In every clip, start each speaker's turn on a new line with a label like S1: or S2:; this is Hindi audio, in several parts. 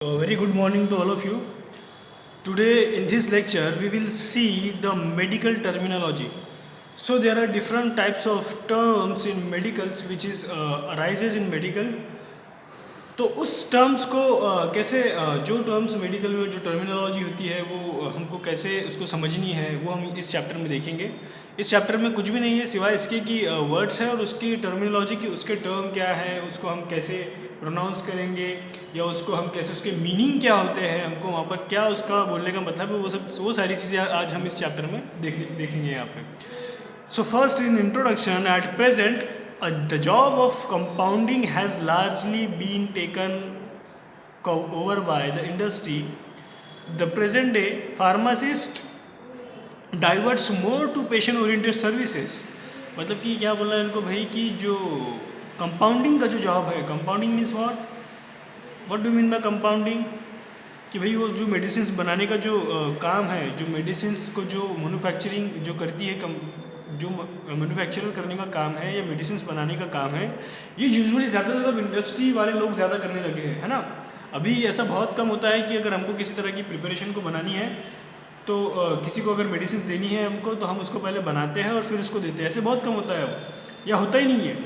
S1: Very good morning to all of you. Today in this lecture we will see the medical terminology. So there are different types of terms in medicals which is arises in medical. तो उस टर्म्स को कैसे जो टर्म्स मेडिकल में जो टर्मिनोलॉजी होती है वो हमको कैसे उसको समझनी है वो हम इस चैप्टर में देखेंगे. इस चैप्टर में कुछ भी नहीं है सिवाय इसके कि वर्ड्स है और उसकी टर्मिनोलॉजी की उसके टर्म क्या है, उसको हम कैसे प्रोनाउंस करेंगे या उसको हम कैसे उसके मीनिंग क्या होते हैं, हमको वहाँ पर क्या उसका बोलने का मतलब है, वो सारी चीज़ें आज हम इस चैप्टर में देखेंगे यहाँ पे. So first in introduction, at present the job of compounding has largely been taken over by the industry. The present day pharmacist diverts more to patient oriented services. मतलब कि क्या बोल रहा है इनको भाई कि जो कंपाउंडिंग का जो जॉब है, compounding means what do mean bye compounding, कि भाई वो जो मेडिसिन बनाने का जो काम है, जो मेडिसिन को जो मैन्युफैक्चरिंग जो करती है, जो मैन्युफैक्चर करने का काम है या मेडिसिन बनाने का काम है, ये यूजुअली ज़्यादातर इंडस्ट्री वाले लोग ज़्यादा करने लगे हैं, है ना. अभी ऐसा बहुत कम होता है कि अगर हमको किसी तरह की प्रिपरेशन को बनानी है तो किसी को अगर मेडिसिन देनी है हमको तो हम उसको पहले बनाते हैं और फिर उसको देते हैं. ऐसे बहुत कम होता है अब, या होता ही नहीं है.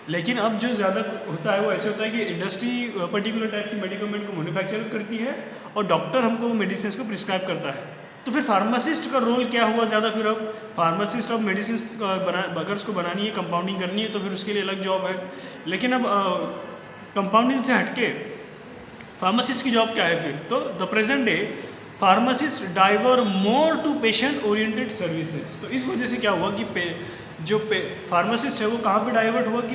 S1: लेकिन अब जो ज़्यादा होता है वो ऐसे होता है कि इंडस्ट्री पर्टिकुलर टाइप की मेडिकमेंट को मैन्युफैक्चर करती है और डॉक्टर हमको मेडिसिन को प्रिस्क्राइब करता है. तो फिर फार्मासिस्ट का रोल क्या हुआ ज़्यादा. फिर अब फार्मासिस्ट अब मेडिसिन अगर उसको बनानी है, कंपाउंडिंग करनी है तो फिर उसके लिए अलग जॉब है. लेकिन अब कंपाउंडिंग से हटके फार्मासिस्ट की जॉब क्या है फिर. तो the present day pharmacist diver more to patient oriented services. तो इस वजह से क्या हुआ कि जो फार्मासिस्ट है वो कहाँ पे डाइवर्ट हुआ कि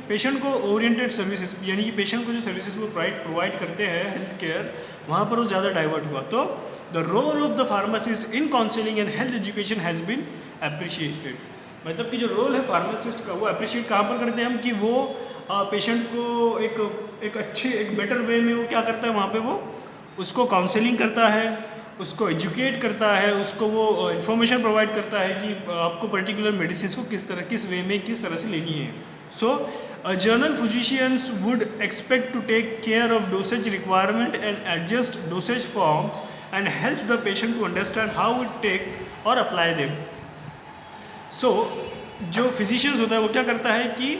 S1: पेशेंट को ओरिएंटेड सर्विसेज, यानी कि पेशेंट को जो सर्विसेज वो प्रोवाइड करते हैं हेल्थ केयर, वहाँ पर वो ज़्यादा डाइवर्ट हुआ. तो the role of the pharmacist in counselling and health education has been appreciated. मतलब कि जो रोल है फार्मासिस्ट का वो अप्रिशिएट कहाँ पर करते हैं हम कि वो पेशेंट को एक बेटर वे में वो क्या करता है, वहाँ पे वो उसको काउंसलिंग करता है, उसको एजुकेट करता है, उसको वो इन्फॉर्मेशन प्रोवाइड करता है कि आपको पर्टिकुलर मेडिसिन को किस वे में किस तरह से लेनी है. So general physicians would expect to take care of dosage requirement and adjust dosage forms and help the patient to understand how it take और अप्लाई देम. सो जो फिजिशियंस होता है वो क्या करता है कि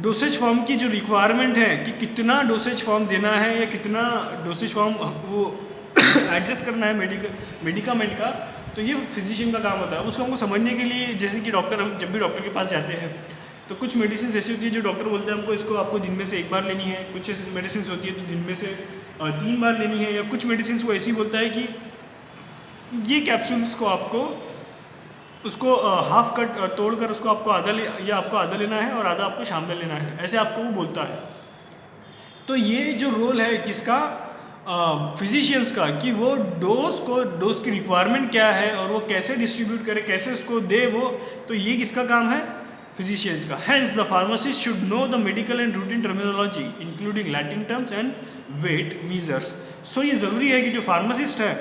S1: डोसेज फॉर्म की जो रिक्वायरमेंट है कि कितना डोसेज फॉर्म देना है या कितना डोसेज फॉर्म वो एडजस्ट करना है मेडिकामेंट का, तो ये फिजिशियन का काम होता है. उसको हमको समझने के लिए, जैसे कि डॉक्टर, हम जब भी डॉक्टर के पास जाते हैं तो कुछ मेडिसिन ऐसी होती है जो डॉक्टर बोलते हैं हमको इसको आपको दिन में से एक बार लेनी है, कुछ मेडिसिन होती है तो दिन में से 3 बार लेनी है, या कुछ मेडिसिन वो ऐसी बोलता है कि ये कैप्सूल्स को आपको उसको हाफ कट तोड़कर उसको आपको आधा लेना है और आधा आपको शाम में लेना है, ऐसे आपको वो बोलता है. तो ये जो रोल है किसका, फिजिशियंस का, कि वो डोज की रिक्वायरमेंट क्या है और वो कैसे डिस्ट्रीब्यूट करे, कैसे उसको दे वो, तो ये किसका काम है, फिजिशियंस का. Hence the pharmacist should know the medical and routine terminology including Latin terms and weight measures. So ये ज़रूरी है कि जो फार्मासिस्ट है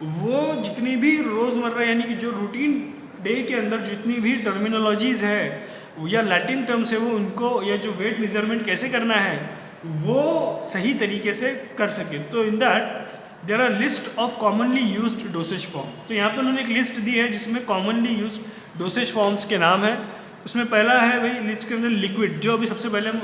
S1: वो जितनी भी रोज़मर्रा यानी कि जो रूटीन डे के अंदर जितनी भी टर्मिनोलॉजीज़ है या लैटिन टर्म्स है वो उनको, या जो वेट मेजरमेंट कैसे करना है वो सही तरीके से कर सके. तो in that there are list of commonly used dosage form. तो यहाँ पर उन्होंने एक लिस्ट दी है जिसमें कॉमनली यूज्ड डोसेज फॉर्म्स के नाम है. उसमें पहला है भाई लिस्ट के अंदर लिक्विड, जो अभी सबसे पहले हम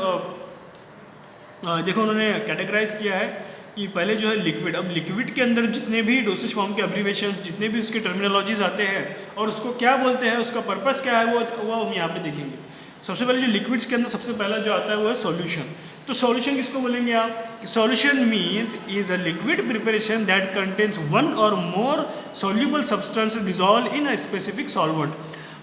S1: देखो उन्होंने कैटेगराइज किया है कि पहले जो है लिक्विड. अब लिक्विड के अंदर जितने भी डोसेज फॉर्म के अब्रीवेशंस, जितने भी उसके टर्मिनोलॉजीज आते हैं और उसको क्या बोलते हैं, उसका पर्पस क्या है, वो हम यहाँ पे देखेंगे. सबसे पहले जो लिक्विड्स के अंदर सबसे पहला जो आता है वो है सॉल्यूशन. तो सॉल्यूशन किसको बोलेंगे आप, solution means is a liquid preparation that contains one or more soluble substance dissolve in a specific solvent.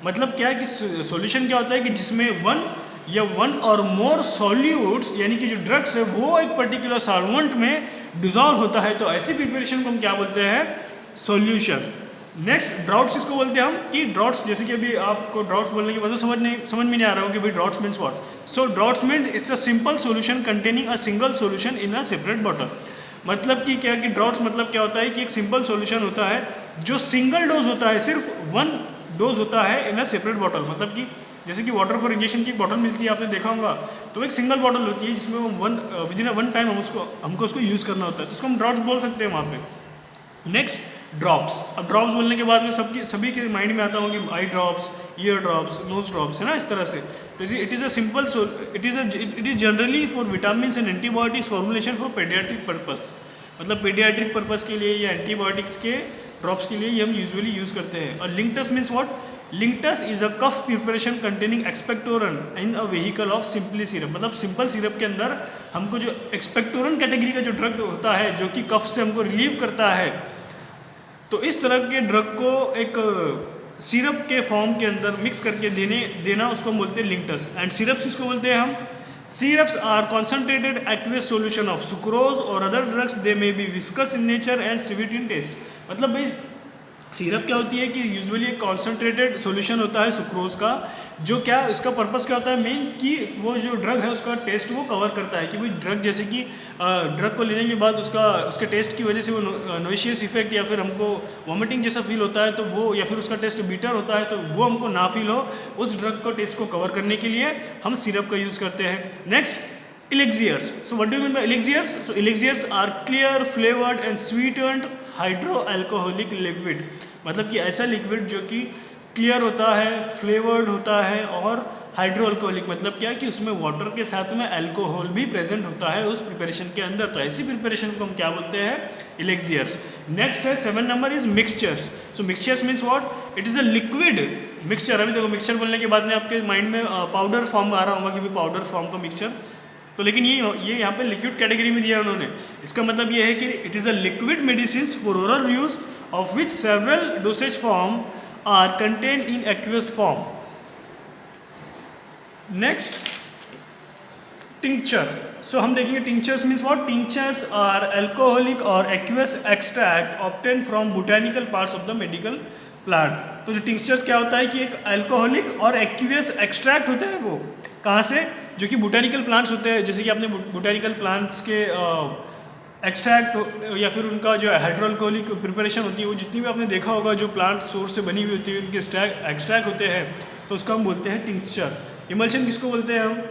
S1: मतलब क्या है कि सॉल्यूशन क्या होता है कि जिसमें वन और मोर सॉल्यूट्स यानी कि जो ड्रग्स है वो एक पर्टिकुलर सॉल्वेंट में डिजॉल्व होता है, तो ऐसी प्रिपरेशन को हम क्या बोलते हैं, सॉल्यूशन. नेक्स्ट ड्राउट्स किसको बोलते हैं हम, कि ड्राउट्स, जैसे कि अभी आपको ड्राउट्स बोलने के बाद समझ में नहीं आ रहा हो कि भाई droughts means what. So droughts means it's a simple solution containing a single solution in a separate bottle. मतलब कि क्या, कि ड्राउट्स मतलब क्या होता है कि एक सिंपल सॉल्यूशन होता है जो सिंगल डोज होता है, सिर्फ 1 डोज होता है इन अ सेपरेट बॉटल. मतलब कि जैसे कि वाटर फॉर इंजेक्शन की एक बॉटल मिलती है, आपने देखा होगा, तो एक सिंगल बॉटल होती है जिसमें वो विदिन वन टाइम हमको उसको यूज़ करना होता है, तो उसको हम ड्रॉप्स बोल सकते हैं वहाँ पे। Next drops. अब ड्रॉप्स बोलने के बाद में सभी के माइंड में आता होगा कि eye drops, ear drops, nose drops, है ना, इस तरह से। तो it is a simple it is generally for vitamin and antibiotics formulation for paediatric purpose, मतलब पेडियाट्रिक पर्पस के लिए या एंटीबायोटिक्स के ड्रॉप्स के लिए ये हम यूजुअली यूज़ करते हैं। और linctus means what? Linctus is a cough preparation containing expectorant in a vehicle of simply syrup, मतलब सिंपल सिरप के अंदर हमको जो एक्सपेक्टोरेंट कैटेगरी का जो ड्रग होता है जो कि कफ से हमको रिलीव करता है, तो इस तरह के ड्रग को एक सिरप के फॉर्म के अंदर मिक्स करके देना उसको बोलते हैं लिंक्टस। एंड सिरप्स किसको बोलते हैं हम? Syrups are concentrated aqueous solution of sucrose or other drugs. They may be viscous in nature and sweet in taste. मतलब भाई सिरप क्या होती है कि यूजुअली एक कॉन्सेंट्रेटेड सॉल्यूशन होता है सुक्रोज का, जो क्या इसका पर्पस क्या होता है मेन, कि वो जो ड्रग है उसका टेस्ट वो कवर करता है, कि भाई ड्रग जैसे कि ड्रग को लेने के बाद उसके टेस्ट की वजह से वो नोइशियस इफेक्ट या फिर हमको वॉमिटिंग जैसा फील होता है तो वो, या फिर उसका टेस्ट बीटर होता है तो वो हमको ना फील हो, उस ड्रग को टेस्ट को कवर करने के लिए हम सिरप का यूज़ करते हैं। Next elixirs. So what do you mean by elixirs? So elixirs are clear, flavored and sweetened hydroalcoholic liquid, मतलब कि ऐसा लिक्विड जो कि क्लियर होता है, फ्लेवर्ड होता है और हाइड्रोअल्कोहलिक, मतलब क्या कि उसमें वाटर के साथ में अल्कोहल भी प्रेजेंट होता है उस प्रिपरेशन के अंदर। तो ऐसी प्रिपरेशन को हम क्या बोलते हैं? इलेक्सियर्स। नेक्स्ट है 7 number is mixtures. So mixtures means what? It is a liquid mixture. अभी देखो मिक्सचर बोलने के बाद में आपके माइंड में पाउडर फॉर्म आ रहा होगा कि भाई पाउडर फॉर्म का मिक्सचर, तो लेकिन ये यहाँ पे लिक्विड कैटेगरी में दिया है उन्होंने। इसका मतलब ये है कि it is a liquid medicine for oral use of which several dosage form are contain in aqueous form. Next tincture. So हम देखेंगे tinctures means what? Tinctures are alcoholic or aqueous extract obtain from botanical parts of the medical plant. तो जो टिंक्चर्स क्या होता है कि एक अल्कोहलिक और एक्वियस एक्सट्रैक्ट होते हैं, वो कहाँ से? जो कि बोटेनिकल प्लांट्स होते हैं, जैसे कि आपने बोटेनिकल प्लांट्स के एक्सट्रैक्ट या फिर उनका जो हाइड्रोअल्कोहलिक प्रिपरेशन होती है, वो जितनी भी आपने देखा होगा जो प्लांट सोर्स से बनी हुई होती है, उनके एक्सट्रैक्ट होते हैं, तो उसको हम बोलते हैं टिंक्चर। इमल्शन किसको बोलते हैं हम?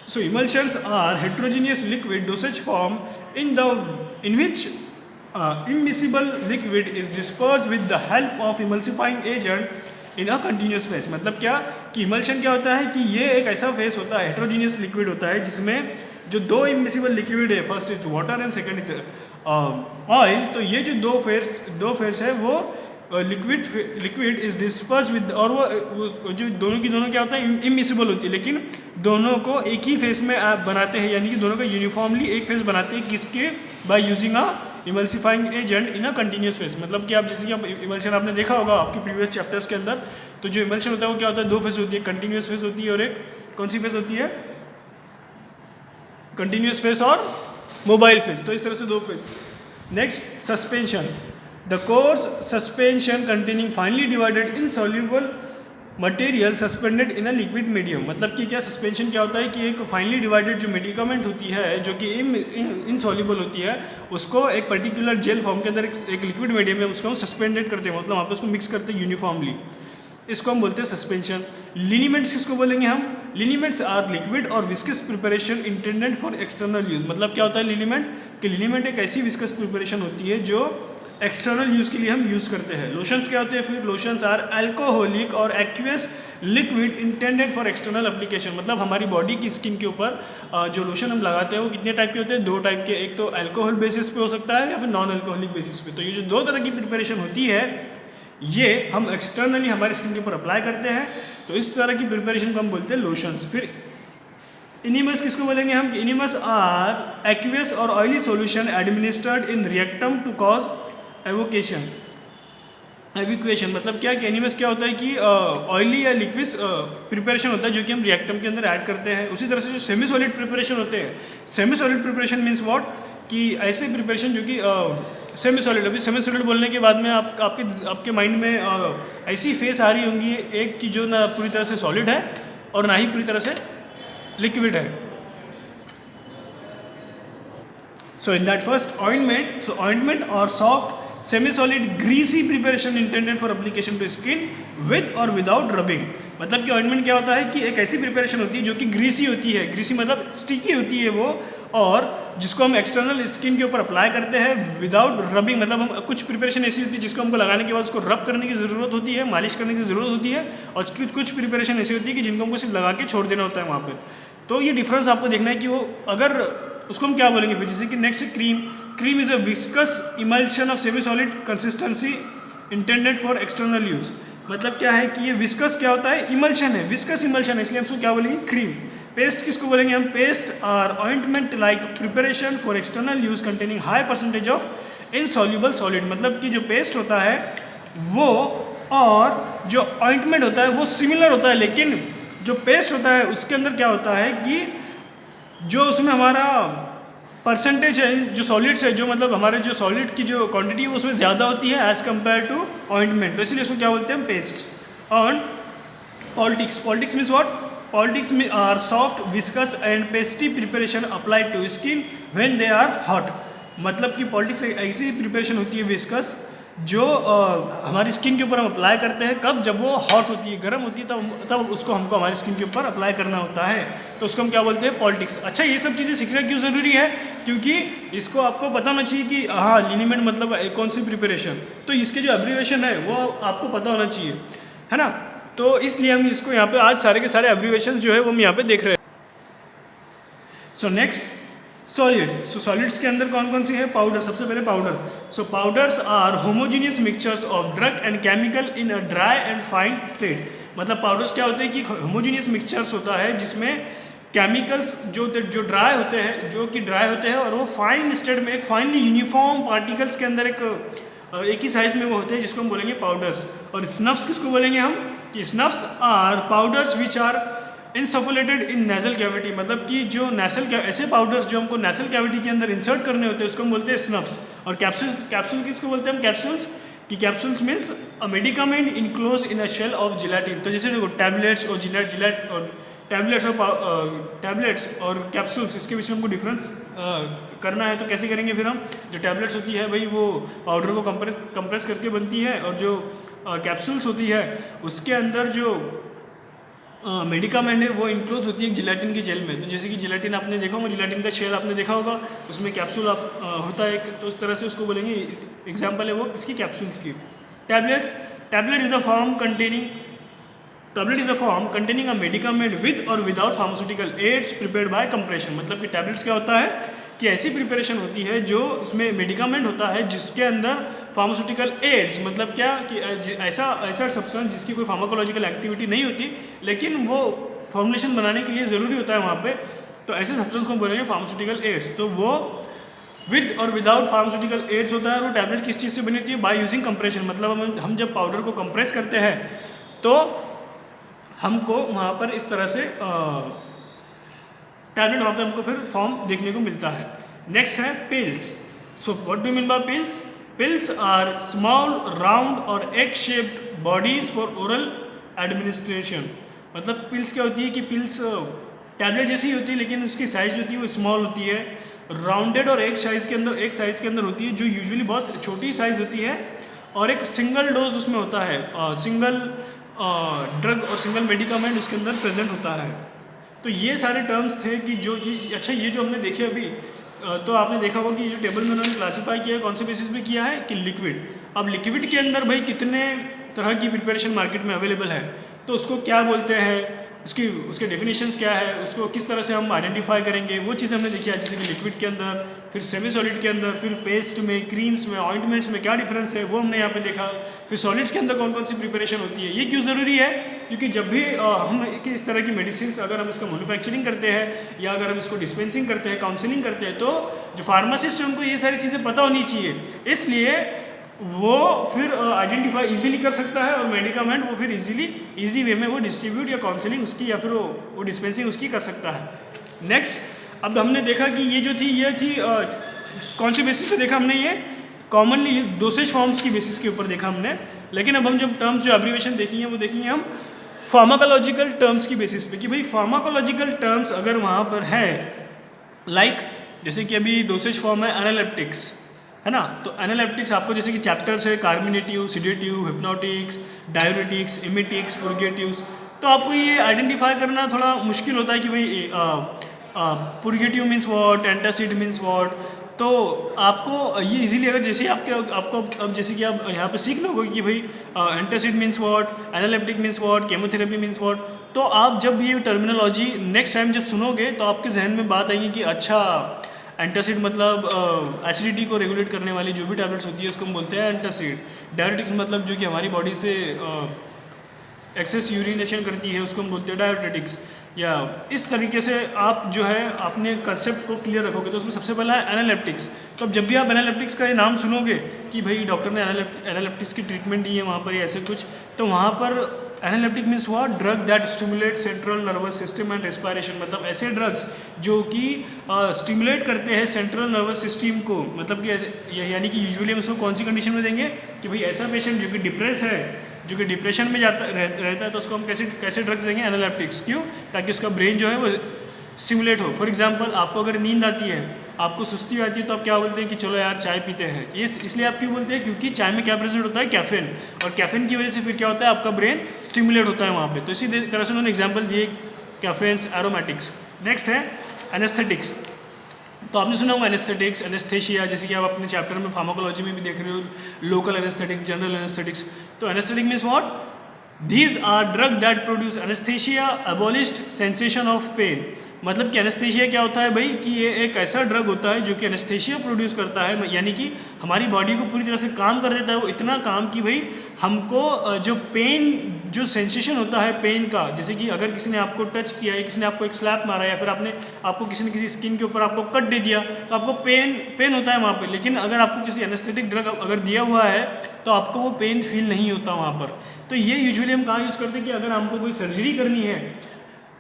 S1: So emulsions are heterogeneous liquid dosage form in which immiscible liquid is dispersed with the help of emulsifying agent in a continuous phase। मतलब क्या कि इमल्शन क्या होता है कि ये एक ऐसा फेस होता है, हेट्रोजीनियस लिक्विड होता है, जिसमें जो दो इमिसिबल लिक्विड है, first is water and second is oil, तो ये जो दो फेस है वो लिक्विड इज डिस्पर्स विद, और वो जो दोनों की दोनों क्या होता है? इमिसिबल होती है, लेकिन दोनों को एक ही फेस में आप बनाते हैं, यानी कि दोनों का यूनिफॉर्मली एक फेस बनाते हैं, किसके? By using a emulsifying agent in a continuous face. मतलब कि आप जैसे कि आप इमल्शन आपने देखा होगा आपके प्रीवियस चैप्टर्स के अंदर, तो जो इमल्शन होता है वो क्या होता है? दो फेस होती है, कंटिन्यूस फेस होती है और एक कौन सी फेस होती है? कंटिन्यूस फेस और मोबाइल फेस। तो इस तरह से दो face. Next suspension. The course suspension containing finally divided insoluble material suspended in a liquid medium. मतलब कि क्या सस्पेंशन क्या होता है कि एक फाइनली डिवाइडेड जो मेडिकामेंट होती है जो कि इनसॉल्युबल होती है, उसको एक पर्टिकुलर जेल फॉर्म के अंदर एक लिक्विड मीडियम में उसको हम सस्पेंडेड करते हैं, मतलब वहाँ पे उसको मिक्स करते हैं यूनिफॉर्मली, इसको हम बोलते हैं सस्पेंशन। लिनीमेंट्स किसको बोलेंगे हम? लिनीमेंट्स आर लिक्विड और viscous preparation intended for external use. मतलब क्या होता है लिनीमेंट? कि लिनीमेंट एक ऐसी विस्कस प्रिपरेशन होती है जो एक्सटर्नल यूज़ के लिए हम यूज़ करते हैं। लोशंस क्या होते हैं फिर? Lotions are alcoholic or aqueous liquid intended for external application. मतलब हमारी बॉडी की स्किन के ऊपर जो लोशन हम लगाते हैं वो कितने टाइप के होते हैं? दो टाइप के, एक तो अल्कोहल बेसिस पे हो सकता है या फिर नॉन अल्कोहलिक बेसिस पे। तो ये जो दो तरह की प्रिपरेशन होती है ये हम एक्सटर्नली हमारे स्किन के ऊपर अप्लाई करते हैं, तो इस तरह की प्रिपरेशन को हम बोलते हैं लोशंस। फिर इनिमस किसको बोलेंगे हम? Enemas are aqueous or oily solution administered in rectum to cause evacuation. Evacuation मतलब क्या कि एनिमस क्या होता है कि ऑयली या लिक्विड प्रिपरेशन होता है जो कि हम रिएक्टम के अंदर ऐड करते हैं। उसी तरह से जो सेमी सॉलिड प्रिपरेशन होते हैं, semi solid preparation means what? कि ऐसे प्रिपरेशन जो कि सेमी सॉलिड, अभी सेमी सॉलिड बोलने के बाद में आपके माइंड में ऐसी फेस आ रही होंगी, एक की जो ना पूरी तरह से सॉलिड है और ना ही पूरी तरह से लिक्विड है। So in that first ointment, so ointment are soft semi-solid greasy preparation intended for application to skin with or without rubbing। मतलब कि ऑइंटमेंट क्या होता है कि एक ऐसी प्रिपरेशन होती है जो कि ग्रीसी होती है, ग्रीसी मतलब स्टिकी होती है वो, और जिसको हम एक्सटर्नल स्किन के ऊपर अप्लाई करते हैं विदाउट रबिंग। मतलब हम कुछ प्रिपरेशन ऐसी होती है जिसको हमको लगाने के बाद उसको रब करने की ज़रूरत होती है, मालिश करने की ज़रूरत होती है, और कुछ प्रिपरेशन ऐसी होती है कि जिनको हमको सिर्फ लगा के छोड़ देना होता है वहाँ पर। तो ये डिफरेंस आपको देखना है कि वो अगर उसको हम क्या बोलेंगे फिर। जैसे कि next cream, cream is a viscous emulsion of semi solid consistency intended for external use. मतलब क्या है कि ये विस्कस क्या होता है, इमल्शन है, विस्कस इमल्शन है, इसलिए हम इसको क्या बोलेंगे, क्रीम। पेस्ट किसको बोलेंगे हम, paste are ointment like preparation for external use containing high percentage of insoluble solid. मतलब कि जो पेस्ट होता है वो और जो ऑइंटमेंट होता है वो सिमिलर होता है, लेकिन जो पेस्ट होता है उसके अंदर क्या होता है कि जो उसमें हमारा परसेंटेज है जो सॉलिड्स है, जो मतलब हमारे जो सॉलिड की जो क्वांटिटी है उसमें ज़्यादा होती है एज़ कम्पेयर टू ऑइंटमेंट। तो इसलिए इसको क्या बोलते हैं, पेस्ट। और poultices, poultices means what, poultices में are soft viscous and pasty preparation applied to skin when they are hot. मतलब कि पॉलिटिक्स ऐसी प्रिपरेशन होती है विस्कस जो हमारी स्किन के ऊपर हम अप्लाई करते हैं, कब, जब वो हॉट होती है, गर्म होती है, तब उसको हमको हमारी स्किन के ऊपर अप्लाई करना होता है। तो उसको हम क्या बोलते हैं, पॉलिटिक्स। अच्छा, ये सब चीज़ें सीखना क्यों ज़रूरी है, क्योंकि इसको आपको पता होना चाहिए कि हाँ लिनीमेंट मतलब कौन सी प्रिपरेशन, तो इसके जो एब्रीवेशन है वो आपको पता होना चाहिए, है ना। तो इसलिए हम इसको यहाँ पे आज सारे के सारे एब्रीवेशन जो है वो हम यहाँ पे देख रहे हैं। So next solids. So solids के अंदर कौन कौन सी है, पाउडर। सबसे पहले powder. So powders are homogeneous mixtures of drug and chemical in a dry and fine state. मतलब पाउडर्स क्या होते हैं कि होमोजीनियस मिक्सचर्स होता है जिसमें केमिकल्स जो ड्राई होते हैं, जो कि ड्राई होते हैं और वो फाइन स्टेट में एक फाइनली यूनिफॉर्म पार्टिकल्स के अंदर एक ही साइज में वो होते हैं, जिसको हम बोलेंगे पाउडर्स। और स्नफ्स किसको बोलेंगे हम, कि snuffs are powders which are insufflated in nasal cavity. मतलब कि जो ऐसे पाउडर्स जो हमको नेजल कैविटी के अंदर इंसर्ट करने होते हैं उसको हम बोलते हैं स्नफ्स। और कैप्सूल्स, कैप्सूल किसको बोलते हैं हम, कैप्सूल्स, कि capsules means a medicament enclose in a shell of gelatin. तो जैसे देखो टैबलेट्स और जिलेट और टैबलेट्स और कैप्सूल्स, इसके बीच में हमको डिफरेंस करना है। तो कैसे करेंगे फिर हम, जो टैबलेट्स होती है भाई वो पाउडर को कंप्रेस करके बनती है, और जो कैप्सूल्स होती है उसके अंदर जो मेडिकामेंट है वो इंक्लोज होती है जिलेटिन की जेल में। तो जैसे कि जिलेटिन आपने देखा होगा, जिलेटिन का शेल आपने देखा होगा, उसमें कैप्सूल होता है, तो उस तरह से उसको बोलेंगे, एग्जाम्पल है वो इसकी कैप्सूल्स की। Tablets, tablet is a form containing a medicament with or without pharmaceutical aids prepared by compression. मतलब कि टैबलेट्स क्या होता है कि ऐसी प्रिपरेशन होती है जो इसमें मेडिकामेंट होता है जिसके अंदर फार्मास्यूटिकल एड्स, मतलब क्या कि ऐसा सब्सटेंस जिसकी कोई फार्माकोलॉजिकल एक्टिविटी नहीं होती लेकिन वो फॉर्मुलेशन बनाने के लिए ज़रूरी होता है वहाँ पे, तो ऐसे सब्सटेंस को बोलेंगे फार्मास्यूटिकल एड्स। तो वो with or without pharmaceutical ads होता है। और वो टैबलेट किस चीज़ से बनी होती है, बाय यूजिंग कंप्रेशन। मतलब हम जब पाउडर को कंप्रेस करते हैं तो हमको वहाँ पर इस तरह से टैबलेट वहाँ पे हमको फिर फॉर्म देखने को मिलता है। नेक्स्ट है pills. So what do mean by pills, pills are small round or egg shaped bodies for oral administration. मतलब पिल्स क्या होती है कि पिल्स टैबलेट जैसी होती है लेकिन उसकी साइज जो होती है वो स्मॉल होती है, राउंडेड और एक साइज़ के अंदर होती है, जो यूजुअली बहुत छोटी साइज़ होती है, और एक सिंगल डोज उसमें होता है, सिंगल ड्रग और सिंगल मेडिकामेंट उसके अंदर प्रेजेंट होता है। तो ये सारे टर्म्स थे कि जो ये अच्छा ये जो हमने देखे अभी, तो आपने देखा होगा कि ये जो टेबल में उन्होंने क्लासीफाई किया है कौन से बेसिस पे किया है कि लिक्विड। अब लिक्विड के अंदर भाई कितने तरह की प्रिपरेशन मार्केट में अवेलेबल है, तो उसको क्या बोलते हैं, उसके डेफिनेशंस क्या है, उसको किस तरह से हम आइडेंटिफाई करेंगे, वो चीज़ हमने देखी है। जैसे कि लिक्विड के अंदर, फिर सेमी सॉलिड के अंदर, फिर पेस्ट में, क्रीम्स में, ऑइंटमेंट्स में क्या डिफरेंस है वो हमने यहाँ पे देखा। फिर सॉलिड्स के अंदर कौन कौन सी प्रिपरेशन होती है। ये क्यों ज़रूरी है, क्योंकि जब भी हम इस तरह की मेडिसिन अगर हम इसका मैन्युफैक्चरिंग करते हैं या अगर हम इसको डिस्पेंसिंग करते हैं, काउंसलिंग करते हैं, तो जो फार्मासिस्ट है उनको ये सारी चीज़ें पता होनी चाहिए। इसलिए वो फिर आइडेंटिफाई इजीली कर सकता है, और मेडिकामेंट वो फिर इजी वे में वो डिस्ट्रीब्यूट या काउंसलिंग उसकी या फिर वो डिस्पेंसिंग उसकी कर सकता है। नेक्स्ट, अब हमने देखा कि ये थी कौन सी बेसिस पे देखा हमने, ये कॉमनली डोसेज फॉर्म्स की बेसिस के ऊपर देखा हमने। लेकिन अब हम जब टर्म्स जो एब्रीवेशन देखेंगे वो देखेंगे हम फार्माकोलॉजिकल टर्म्स की बेसिस पे, कि भाई फार्माकोलॉजिकल टर्म्स अगर वहाँ पर है, लाइक जैसे कि अभी डोसेज फॉर्म है एनालिप्टिक्स, है ना। तो एनालिप्टिक्स आपको जैसे कि चैप्टर्स है carminative, sedative, hypnotics, diuretics, emetics, purgatives, तो आपको ये आइडेंटिफाई करना थोड़ा मुश्किल होता है कि भाई purgative means what, antacid means what. तो आपको ये इजीली अगर जैसे आपको अब जैसे कि आप यहाँ पे सीख लोगे कि भाई antacid means what, analeptic means what, chemotherapy means what, तो आप जब ये टर्मिनोलॉजी नेक्स्ट टाइम जब सुनोगे तो आपके जहन में बात आएगी कि अच्छा एंटासिड मतलब एसिडिटी को रेगुलेट करने वाली जो भी टैबलेट्स होती है उसको हम बोलते हैं एंटासिड। डायरेटिक्स मतलब जो कि हमारी बॉडी से एक्सेस यूरिनेशन करती है उसको हम बोलते हैं डायरेटिक्स। या इस तरीके से आप जो है अपने कंसेप्ट को क्लियर रखोगे। तो उसमें सबसे पहला है एनालिप्टिक्स। तो अब जब भी आप एनालिप्टिक्स का ये नाम सुनोगे कि भाई डॉक्टर ने एनालिप्टिक्स की ट्रीटमेंट दी है वहाँ पर या ऐसे कुछ, तो वहाँ पर analeptic means what, drug that stimulate central nervous system and respiration, मतलब ऐसे ड्रग्स जो कि स्टिमुलेट करते हैं सेंट्रल नर्वस सिस्टम को। मतलब कि ऐसे यानी कि यूजुअली हम उसको कौन सी कंडीशन में देंगे कि भाई ऐसा पेशेंट जो कि डिप्रेस है, जो कि डिप्रेशन में रहता है, तो उसको हम कैसे ड्रग्स देंगे, एनालिप्टिक्स। क्यों? ताकि उसका ब्रेन जो है वो स्टिमुलेट हो। फॉर एग्जांपल आपको अगर नींद आती है, आपको सुस्ती आती है, तो आप क्या बोलते हैं कि चलो यार चाय पीते हैं। ये इसलिए आप क्यों बोलते हैं? क्योंकि चाय में क्या प्रेजेंट होता है, कैफीन, और कैफीन की वजह से फिर क्या होता है, आपका ब्रेन स्टिमुलेट होता है वहाँ पे। तो इसी तरह से उन्होंने एग्जाम्पल दिए कैफेन्स, एरोमेटिक्स। नेक्स्ट है एनेस्थेटिक्स। तो आपने सुना होगा एनेस्थेटिक्स, एनेस्थेशिया, जैसे कि आप अपने चैप्टर में फार्माकोलॉजी में भी देख रहे हो, लोकल एनेस्थेटिक्स, जनरल एनेस्थेटिक्स। तो anaesthetic means what, these are drug that produce anesthesia, abolished sensation of pain। मतलब कि एनेस्थेशिया क्या होता है भाई, कि ये एक ऐसा ड्रग होता है जो कि एनेस्थेशिया प्रोड्यूस करता है, यानी कि हमारी बॉडी को पूरी तरह से काम कर देता है। वो इतना काम कि भाई हमको जो पेन, जो सेंसेशन होता है पेन का, जैसे कि अगर किसी ने आपको टच किया है, किसी ने आपको एक स्लैप मारा या फिर आपको किसी ने किसी स्किन के ऊपर आपको कट दे दिया, तो आपको पेन होता है वहाँ पे। लेकिन अगर आपको किसी एनेस्थेटिक ड्रग अगर दिया हुआ है तो आपको वो पेन फील नहीं होता वहाँ पर। तो ये यूजुअली हम कहाँ यूज़ करते हैं कि अगर हमको कोई सर्जरी करनी है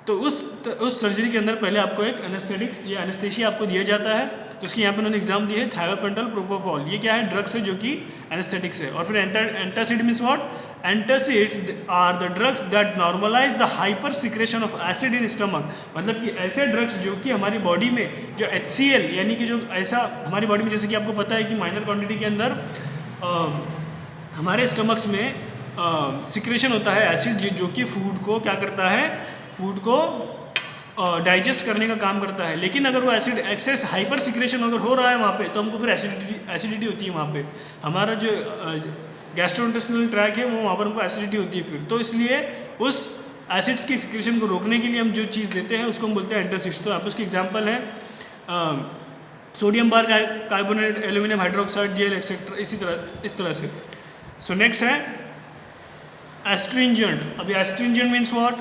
S1: तो उस सर्जरी के अंदर पहले आपको एक एनेस्थेटिक्स या एनेस्थेशिया आपको दिया जाता है। तो उसकी यहाँ पे उन्होंने एग्जाम दिए है, थायोपेंटल, प्रोपोफॉल। ये क्या है, ड्रग्स है जो कि एनेस्थेटिक्स है। और फिर antacid means what, antacids are the drugs that normalise the hyper secretion of acid in stomach. मतलब कि ऐसे ड्रग्स जो कि हमारी बॉडी में जो HCl, यानी कि जो ऐसा हमारी बॉडी में, जैसे कि आपको पता है कि माइनर क्वान्टिटी के अंदर हमारे स्टमक्स में सिक्रेशन होता है एसिड, जो कि फूड को क्या करता है, फूड को डाइजेस्ट करने का काम करता है। लेकिन अगर वो एसिड एक्सेस हाइपर सिक्रेशन अगर हो रहा है वहाँ पे, तो हमको फिर एसिडिटी होती है वहाँ पे। हमारा जो गैस्ट्रोइंटेस्टिनल ट्रैक है वो वहाँ पर हमको एसिडिटी होती है फिर। तो इसलिए उस एसिड्स की सिक्रेशन को रोकने के लिए हम जो चीज़ देते हैं उसको हम बोलते हैं एंटासिड्स। तो आप उसकी एग्जाम्पल है sodium bicarbonate, aluminium hydroxide gel etcetera, इस तरह से। सो नेक्स्ट है एस्ट्रिंजेंट। अभी astringent means what,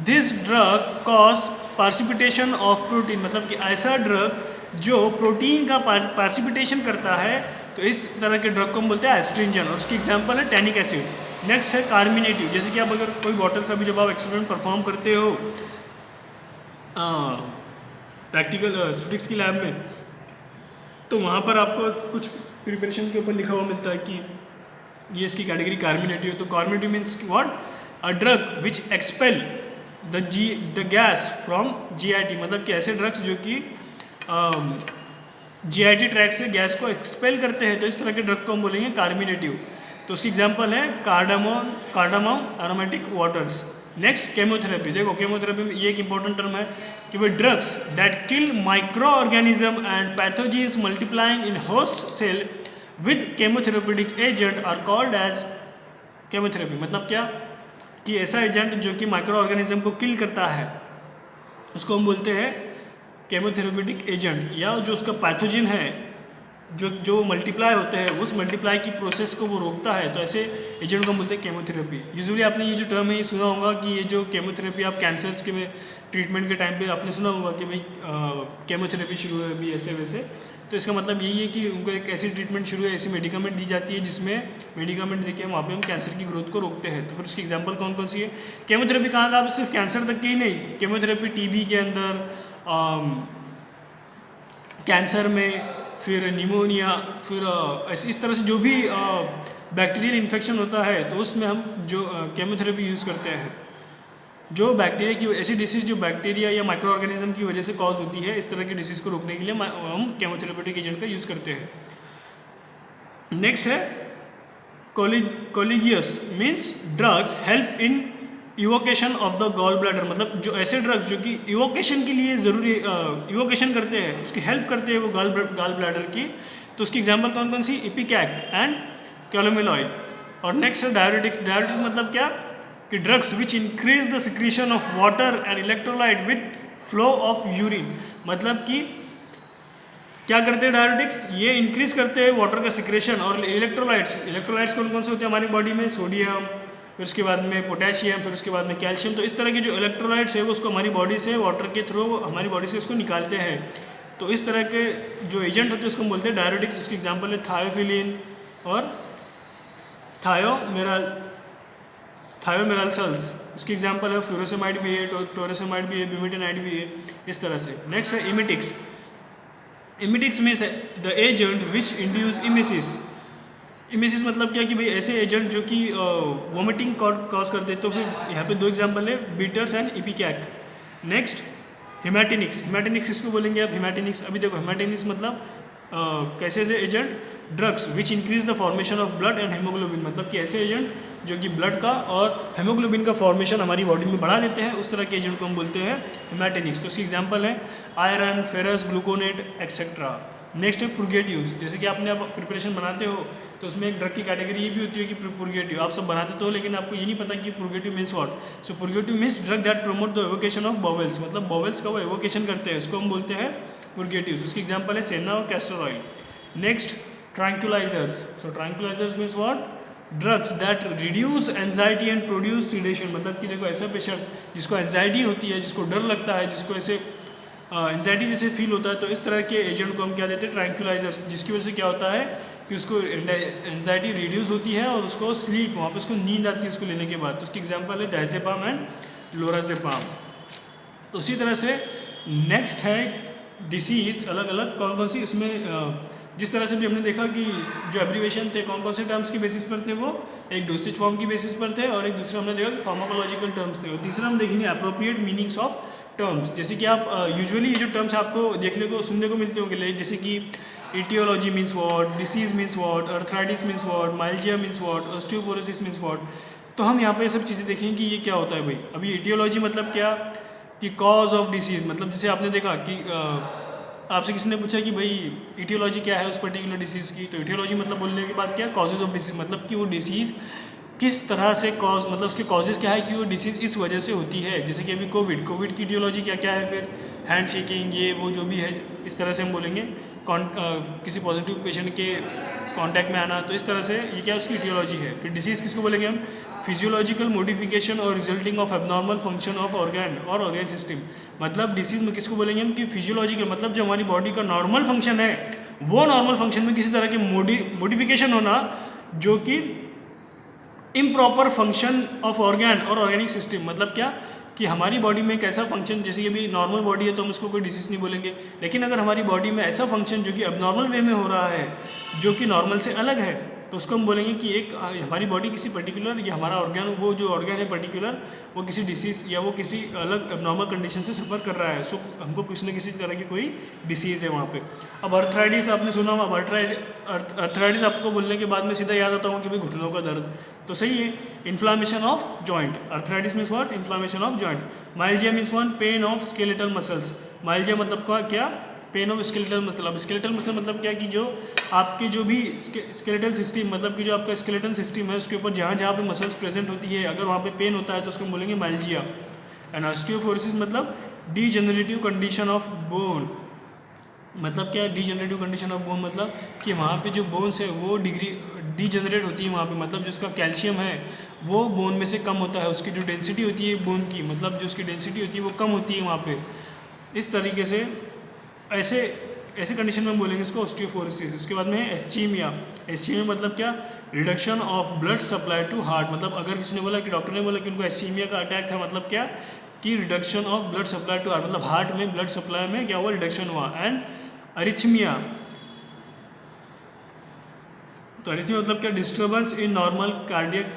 S1: this drug cause precipitation of protein. मतलब कि ऐसा ड्रग जो प्रोटीन का पार्सिपिटेशन करता है, तो इस तरह के ड्रग को हम बोलते हैं एस्ट्रिंजेंट। और उसकी एग्जांपल है टैनिक एसिड। नेक्स्ट है कार्मिनेटिव। जैसे कि आप अगर कोई बॉटल्स अभी जब आप एक्सपेरिमेंट परफॉर्म करते हो प्रैक्टिकल स्टूडिक्स की लैब में, तो वहाँ पर आपको कुछ प्रिपरेशन के ऊपर लिखा हुआ मिलता है कि ये इसकी कैटेगरी कार्मिनेटिव। तो carminative means what, a drug which expel the gas from GIT। मतलब कि ऐसे ड्रग्स जो कि GIT ट्रैक से गैस को एक्सपेल करते हैं, तो इस तरह के ड्रग को हम बोलेंगे कार्मिनेटिव। तो उसकी एग्जांपल है cardamom aromatic waters. Next chemotherapy. देखो केमोथेरेपी में ये एक इंपॉर्टेंट टर्म है कि भाई drugs that kill micro organism and pathogens multiplying in host cell with chemotherapeutic agent are called as chemotherapy. मतलब क्या, कि ऐसा एजेंट जो कि माइक्रो ऑर्गेनिज्म को किल करता है उसको हम बोलते हैं केमोथेरेपेटिक एजेंट। या जो उसका पैथोजन है जो मल्टीप्लाई होते हैं, उस मल्टीप्लाई की प्रोसेस को वो रोकता है, तो ऐसे एजेंट को हम बोलते हैं केमोथेरेपी। यूजुअली आपने ये जो टर्म है ये सुना होगा कि ये जो केमोथेरेपी आप कैंसर्स के में ट्रीटमेंट के टाइम पे आपने सुना होगा कि भाई केमोथेरेपी शुरू है अभी ऐसे वैसे। तो इसका मतलब यही है कि उनको एक ऐसी ट्रीटमेंट शुरू है, ऐसी मेडिकामेंट दी जाती है जिसमें मेडिकामेंट देके वहाँ पे हम कैंसर की ग्रोथ को रोकते हैं। तो फिर उसकी एग्जांपल कौन कौन सी है? केमोथेरेपी कहाँ का, सिर्फ कैंसर तक की ही नहीं, केमोथेरेपी TB के अंदर, कैंसर में, फिर निमोनिया, फिर इस तरह से जो भी बैक्टीरियल इन्फेक्शन होता है तो उसमें हम जो केमोथेरेपी यूज़ करते हैं। जो बैक्टीरिया की ऐसी डिसीज़ जो बैक्टीरिया या माइक्रो ऑर्गेनिज्म की वजह से कॉज होती है, इस तरह की डिसीज़ को रोकने के लिए हम केमोथेरेपेटिक एजेंट का यूज़ करते हैं। नेक्स्ट है cholagogues means drugs help in evacuation of the gall bladder, मतलब जो ऐसे ड्रग्स जो कि इवोकेशन के लिए ज़रूरी इवोकेशन करते हैं, उसकी हेल्प करते हैं वो गॉल ब्लैडर की। तो उसकी एग्जांपल कौन कौन सी, इपिकैक एंड कैलोमिलॉइड। और नेक्स्ट है डायरेटिक्स। डायरेटिक मतलब क्या, कि drugs which increase the secretion of water and electrolyte with flow of urine, मतलब कि क्या करते हैं डायरेटिक्स, ये इंक्रीज करते हैं वाटर का सिक्रेशन और इलेक्ट्रोलाइट्स। इलेक्ट्रोलाइट्स कौन कौन से होते हैं हमारी बॉडी में, सोडियम, फिर उसके बाद में पोटेशियम, फिर उसके बाद में कैल्शियम। तो इस तरह के जो इलेक्ट्रोलाइट्स है वो उसको हमारी बॉडी से वाटर के थ्रू हमारी बॉडी से उसको निकालते हैं। तो इस तरह के जो एजेंट होते हैं उसको हम बोलते हैं डायरेटिक्स। उसकी एग्जाम्पल है थायोफिलिन और थायोमेराल्सल्स। उसकी एग्जाम्पल है फ्लोरोसेमाइड भी है, टोरेसेमाइड भी है, ब्यूमेटेनाइड भी है, इस तरह से। नेक्स्ट है emetics. Emetics means the agent which induce emesis. Emesis मतलब क्या कि भाई ऐसे एजेंट जो कि वोमिटिंग कॉज करते हैं। तो फिर यहाँ पे दो एग्जांपल है, बीटर्स एंड इपिकैक। नेक्स्ट हिमैटिनिक्स। हिमैटिनिक्स किसको बोलेंगे आप, हिमैटिनिक्स अभी देखो, हिमैटिनिक्स मतलब कैसे ऐसे agent, drugs which increase the formation of blood and haemoglobin, मतलब कि ऐसे एजेंट जो कि ब्लड का और हेमोग्लोबिन का फॉर्मेशन हमारी बॉडी में बढ़ा देते हैं, उस तरह के एजेंट को हम बोलते हैं हिमैटिनिक्स। तो उसकी एग्जांपल है iron, ferrous, gluconate etcetera. Next है पुर्गेटिव्स। जैसे कि आपने आप प्रिपरेशन बनाते हो तो उसमें एक ड्रग की कैटेगरी ये भी होती है कि पुर्गेटिव। आप सब बनाते तो हो लेकिन आपको ये नहीं पता कि purgative means what. So purgative means drug that promote the evacuation of bowels, मतलब बॉवेल्स का वो एवोकेशन करते हैं, उसको हम बोलते हैं पुर्गेटिव्स। उसकी एग्जांपल है सेना और castor oil. Next tranquillisers. So tranquillisers means what, drugs that reduce anxiety and produce sedation, मतलब कि देखो ऐसा पेशेंट जिसको एंजाइटी होती है, जिसको डर लगता है, जिसको ऐसे एंजाइटी जैसे फील होता है, तो इस तरह के एजेंट को हम क्या देते हैं, ट्रैंक्विलाइजर्स, जिसकी वजह से क्या होता है कि उसको एंजाइटी रिड्यूस होती है और उसको स्लीप, वहाँ पे उसको नींद आती है उसको लेने के बाद। तो उसकी एग्जांपल है डायजेपाम एंड लोराजेपाम। तो उसी तरह से नेक्स्ट है डिसीज़, अलग अलग कौन कौन सी, इसमें जिस तरह से भी हमने देखा कि जो एब्रीवेशन थे कौन कौन से टर्म्स की बेसिस पर थे, वो एक डोसेज फॉर्म की बेसिस पर थे और एक दूसरा हमने देखा कि फार्माकोलॉजिकल टर्म्स थे, और तीसरा हम देखेंगे अप्रोप्रिएट मीनिंग्स ऑफ टर्म्स। जैसे कि आप यूजुअली ये जो टर्म्स आपको देखने को सुनने को मिलते होंगे, लाइक जैसे कि etiology means what, disease means what, arthritis means what, myalgia means what, osteoporosis means what. तो हम यहाँ पे ये सब चीज़ें देखेंगे कि ये क्या होता है भाई। अभी इटियोलॉजी मतलब क्या, कि कॉज ऑफ डिसीज, मतलब जैसे आपने देखा कि आपसे किसी ने पूछा कि भाई इटियोलॉजी क्या है उस पर्टिकुलर डिसीज़ की, तो इटियोलॉजी मतलब बोलने के बाद क्या, कॉजेज ऑफ डिसीज, मतलब कि वो डिसीज़ किस तरह से कॉज, मतलब उसके कॉजेज क्या है कि वो डिसीज़ इस वजह से होती है। जैसे कि अभी कोविड की इटियोलॉजी क्या क्या है, फिर हैंड शेकिंग, ये वो जो भी है, इस तरह से हम बोलेंगे। किसी पॉजिटिव पेशेंट के कांटेक्ट में आना, तो इस तरह से ये क्या उसकी इटियोलॉजी है। फिर डिसीज़ किसको बोलेंगे हम, फिजियोलॉजिकल मॉडिफिकेशन और resulting of abnormal function of organ और ऑर्गन सिस्टम। मतलब डिसीज़ में किसको बोलेंगे हम, कि फिजियोलॉजिकल मतलब जो हमारी बॉडी का नॉर्मल फंक्शन है, वो नॉर्मल फंक्शन में किसी तरह के मॉडिफिकेशन होना, जो कि इम्प्रॉपर फंक्शन ऑफ ऑर्गन और ऑर्गेनिक सिस्टम। मतलब क्या, कि हमारी बॉडी में एक ऐसा फंक्शन, जैसे कि अभी नॉर्मल बॉडी है तो हम उसको कोई डिसीज़ नहीं बोलेंगे, लेकिन अगर हमारी बॉडी में ऐसा फंक्शन जो कि अबनॉर्मल वे में हो रहा है, जो कि नॉर्मल से अलग है, तो उसको हम बोलेंगे कि एक हमारी बॉडी किसी पर्टिकुलर, या हमारा ऑर्गन, वो जो ऑर्गन है पर्टिकुलर, वो किसी डिसीज़ या वो किसी अलग एबनॉर्मल कंडीशन से सफ़र कर रहा है। सो हमको किसी न किसी तरह की कोई डिसीज़ है वहाँ पे। अब अर्थराइटिस आपने सुना होगा, अब अर्थराइटिस आपको बोलने के बाद में सीधा याद आता होगा कि भाई घुटनों का दर्द, तो सही है। Inflammation of joint, arthritis means what, inflammation of joint. Myalgia means one, pain of skeletal muscles. Myalgia मतलब क्या, पेन ऑफ स्केलेटल मसल। अब स्केलेटल मसल मतलब क्या, कि जो आपके जो भी स्केलेटल सिस्टम, मतलब कि जो आपका स्केलेटन सिस्टम है, उसके ऊपर जहाँ जहाँ पे मसल्स प्रेजेंट होती है, अगर वहाँ पे पेन होता है तो उसको हम बोलेंगे माइल्जिया। एंड ऑस्टियोपोरोसिस मतलब डीजेनरेटिव कंडीशन ऑफ बोन। मतलब क्या, डीजेनरेटिव कंडीशन ऑफ बोन मतलब कि वहाँ पे जो बोन्स है वो डीजेनरेट होती है वहाँ पे, मतलब जो उसका कैल्शियम है वो बोन में से कम होता है, उसकी जो डेंसिटी होती है बोन की, मतलब जो उसकी डेंसिटी होती है वो कम होती है वहाँ पे। इस तरीके से ऐसे कंडीशन में हम बोलेंगे इसको ऑस्टियोपोरोसिस। उसके बाद में है एस्चीमिया। एस्चीमिया मतलब क्या, reduction of blood supply to heart. मतलब अगर किसी ने बोला कि डॉक्टर ने बोला कि उनको एस्चीमिया का अटैक था, मतलब क्या, कि reduction of blood supply to heart, मतलब हार्ट में ब्लड सप्लाई में क्या हुआ, रिडक्शन हुआ। एंड अरिथमिया, तो अरिथमिया मतलब क्या, disturbance in normal cardiac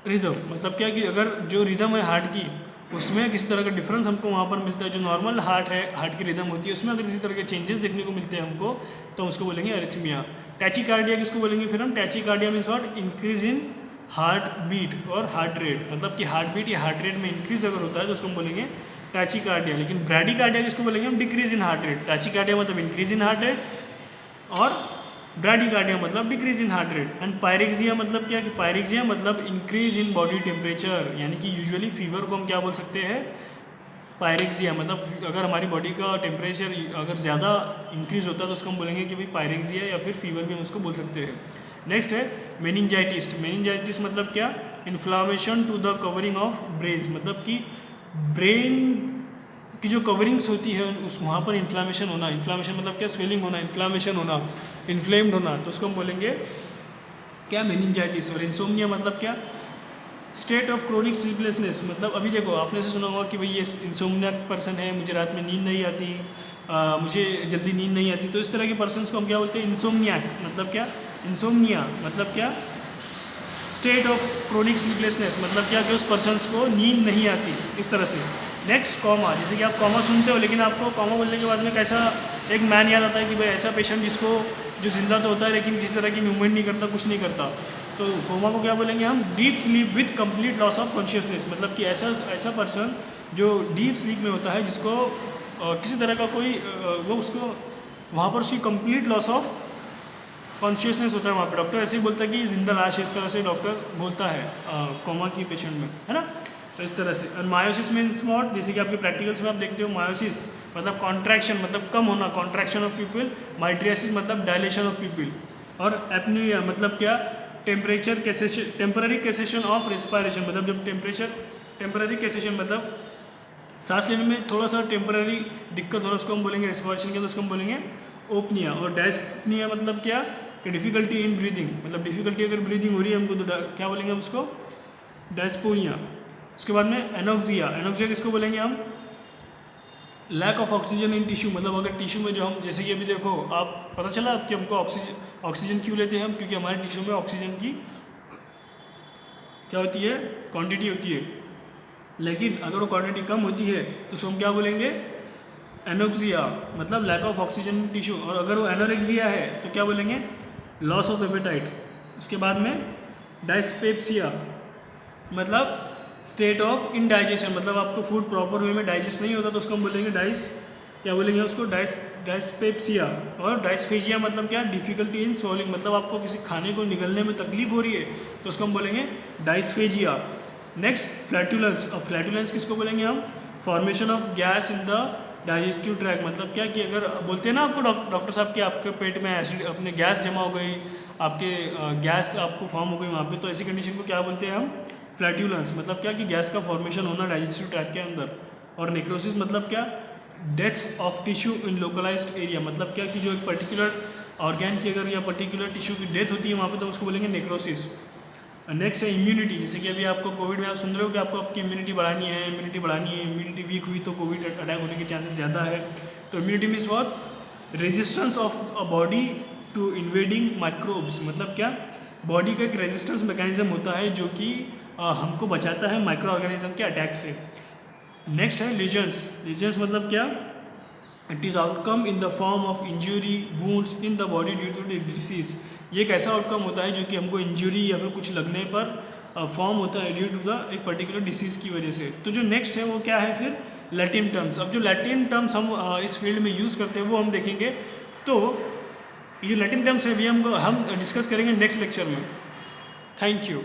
S1: rhythm. मतलब क्या, कि अगर जो रिदम है हार्ट की, उसमें किसी तरह का डिफरेंस हमको वहाँ पर मिलता है, जो नॉर्मल हार्ट है, हार्ट की रिदम होती है, उसमें अगर किसी तरह के चेंजेस देखने को मिलते हैं हमको, तो उसको बोलेंगे अरिथमिया। टैचिकार्डिया किसको बोलेंगे फिर हम, tachycardia means what, increase in heart beat और हार्ट रेट, मतलब कि हार्ट बीट या हार्ट रेट में इंक्रीज अगर होता है तो उसको हम बोलेंगे टैचिकार्डिया। लेकिन ब्रैडिकार्डिया किसको बोलेंगे हम? Decrease in heart rate. Tachycardia मतलब इंक्रीज इन हार्ट रेट और ब्रैडिकार्डिया मतलब decrease in heart rate. And pyrexia मतलब क्या? कि पायरेक्सिया मतलब इंक्रीज इन बॉडी टेम्परेचर, यानी कि यूजुअली फीवर को हम क्या बोल सकते हैं? पायरेक्सिया। मतलब अगर हमारी बॉडी का टेम्परेचर अगर ज़्यादा इंक्रीज होता है तो उसको हम बोलेंगे कि भाई पायरेक्सिया, या फिर फीवर भी हम उसको बोल सकते हैं। नेक्स्ट है मेनिंजाइटिस। मेनिंजाइटिस मतलब क्या? Inflammation to the covering of brains, मतलब कि ब्रेन की जो कवरिंग्स होती है उस वहाँ पर इन्फ्लामेशन होना। इन्फ्लामेशन मतलब क्या? स्वेलिंग होना, इन्फ्लामेशन होना, इन्फ्लेम्ड होना, तो उसको हम बोलेंगे क्या? मेनिंजाइटिस। और इंसोम्निया मतलब क्या? State of chronic sleeplessness. मतलब अभी देखो, आपने से सुना होगा कि भाई ये इंसोम्नियाक पर्सन है, मुझे रात में नींद नहीं आती, मुझे जल्दी नींद नहीं आती, तो इस तरह के पर्सन को हम क्या बोलते हैं? इंसोम्नियाक। मतलब क्या? इंसोम्निया मतलब क्या? स्टेट ऑफ क्रोनिक स्लीपलेसनेस मतलब क्या? कि उस पर्सन को नींद नहीं आती, इस तरह से। Next comma. जैसे कि आप कॉमा सुनते हो, लेकिन आपको कॉमा बोलने के बाद में कैसा एक मैन याद आता है कि भाई ऐसा पेशेंट जिसको जो जिंदा तो होता है लेकिन जिस तरह की मूवमेंट नहीं करता, कुछ नहीं करता, तो कोमा को क्या बोलेंगे हम? Deep sleep with complete loss of consciousness. मतलब कि ऐसा पर्सन जो डीप स्लीप में होता है, जिसको किसी तरह का कोई वो उसको वहाँ पर उसकी कंप्लीट लॉस ऑफ कॉन्शियसनेस होता है वहाँ पे। डॉक्टर ऐसे ही बोलता है कि जिंदा लाश है, इस तरह से डॉक्टर बोलता है कोमा की पेशेंट में, है ना। तो इस तरह से। और मायोसिस मीन्स व्हाट? जैसे कि आपके प्रैक्टिकल्स में आप देखते हो, मायोसिस मतलब कॉन्ट्रैक्शन, मतलब कम होना, कॉन्ट्रैक्शन ऑफ पीपल। माइट्रियासिस मतलब डायलेशन ऑफ पीपल। और एपनिया मतलब क्या? Temperature cessation, temporary cessation of respiration, मतलब जब टेम्पररी कैसेशन मतलब सांस लेने में थोड़ा सा टेम्पररी दिक्कत हो रहा है, उसको हम बोलेंगे रेस्पिरेशन के, तो उसको हम बोलेंगे ओपनिया। और डायस्पनिया मतलब क्या? कि डिफिकल्टी इन ब्रीदिंग, मतलब डिफिकल्टी अगर ब्रीदिंग हो रही है हमको तो क्या बोलेंगे हम उसको? डायस्पोनिया। उसके बाद में एनोक्सिया। एनोक्सिया किसको बोलेंगे हम? Lack of oxygen in tissue, मतलब अगर टिश्यू में जो हम, जैसे कि अभी देखो आप, पता चला कि हमको ऑक्सीजन क्यों लेते हैं हम? क्योंकि हमारे टिश्यू में ऑक्सीजन की क्या होती है? क्वांटिटी होती है। लेकिन अगर वो क्वांटिटी कम होती है तो उसको हम क्या बोलेंगे? एनोक्सिया, मतलब लैक ऑफ ऑक्सीजन टिश्यू। और अगर वो एनोरेक्सिया है तो क्या बोलेंगे? Loss of appetite. उसके बाद में डायस्पेप्सिया, मतलब स्टेट ऑफ इनडाइजेशन, मतलब आपको फूड प्रॉपर वे में डाइजेस्ट नहीं होता, तो उसको हम बोलेंगे क्या बोलेंगे उसको? डायस्पेप्सिया। और डायस्फेजिया मतलब क्या? डिफिकल्टी इन सोलिंग, मतलब आपको किसी खाने को निगलने में तकलीफ हो रही है तो उसको हम बोलेंगे डायस्फेजिया। Next flatulence. और फ्लैटुलेंस किसको बोलेंगे हम? Formation of gas in the digestive tract, मतलब क्या कि अगर बोलते हैं ना आपको डॉक्टर साहब कि आपके पेट में एसिड, अपने गैस जमा हो गई, आपके गैस आपको फॉर्म हो गई वहाँ पे, तो ऐसी कंडीशन को क्या बोलते हैं हम? फ्लैटुलेंस। मतलब क्या? कि गैस का फॉर्मेशन होना डाइजेस्टिव ट्रैक के अंदर। और नेक्रोसिस मतलब क्या? Death of tissue in localised area, मतलब क्या कि जो एक पर्टिकुलर ऑर्गेन की अगर या पर्टिकुलर टिश्यू की डेथ होती है वहाँ पे, तो उसको बोलेंगे नेक्रोसिस। नेक्स्ट है इम्यूनिटी। जैसे कि अभी आपको कोविड में आप सुन रहे हो कि आपको आपकी इम्यूनिटी बढ़ानी है, इम्यूनिटी वीक हुई तो कोविड अटैक होने के चांसेस ज़्यादा है। तो immunity means what? Resistance of a body to invading microbes, मतलब क्या? बॉडी का एक रेजिस्टेंस मैकेनिज्म होता है जो कि हमको बचाता है माइक्रो ऑर्गेनिज्म के अटैक से। नेक्स्ट है लीजन्स। लीजन्स मतलब क्या? It is outcome in the form of injury wounds in the body due to disease. ये एक ऐसा आउटकम होता है जो कि हमको इंजरी या फिर कुछ लगने पर फॉर्म होता है ड्यू टू द एक पर्टिकुलर डिसीज की वजह से। तो जो नेक्स्ट है वो क्या है फिर? Latin terms. अब जो लैटिन टर्म्स हम इस फील्ड में यूज़ करते हैं वो हम देखेंगे। तो ये लैटिन टर्म्स है भी हम डिस्कस करेंगे नेक्स्ट लेक्चर में। Thank you.